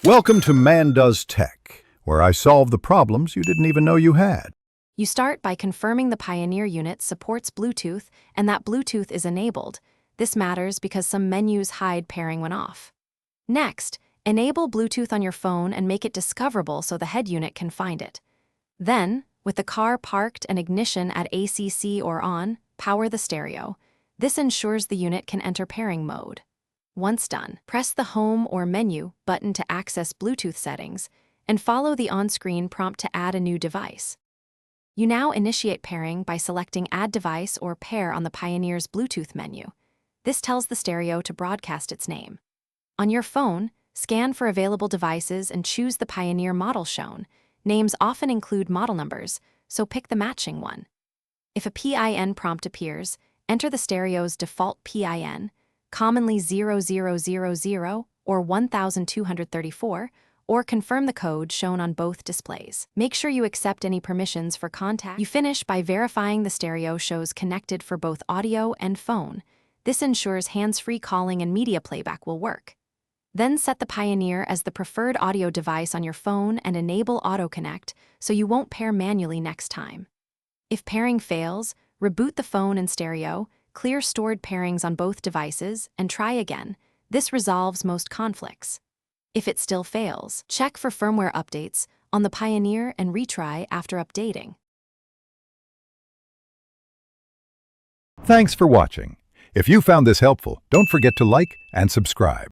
Welcome to Man Does Tech, where I solve the problems you didn't even know you had. You start by confirming the Pioneer unit supports Bluetooth and that Bluetooth is enabled. This matters because some menus hide pairing when off. Next, enable Bluetooth on your phone and make it discoverable so the head unit can find it. Then, with the car parked and ignition at ACC or on, power the stereo. This ensures the unit can enter pairing mode. Once done, press the Home or Menu button to access Bluetooth settings and follow the on-screen prompt to add a new device. You now initiate pairing by selecting Add Device or Pair on the Pioneer's Bluetooth menu. This tells the stereo to broadcast its name. On your phone, scan for available devices and choose the Pioneer model shown. Names often include model numbers, so pick the matching one. If a PIN prompt appears, enter the stereo's default PIN, commonly 0000 or 1234, or confirm the code shown on both displays. Make sure you accept any permissions for contact. You finish by verifying the stereo shows connected for both audio and phone. This ensures hands-free calling and media playback will work. Then set the Pioneer as the preferred audio device on your phone and enable Auto Connect so you won't pair manually next time. If pairing fails, reboot the phone and stereo, clear stored pairings on both devices, and try again. This resolves most conflicts. If it still fails, check for firmware updates on the Pioneer and retry after updating. Thanks for watching. If you found this helpful, don't forget to like and subscribe.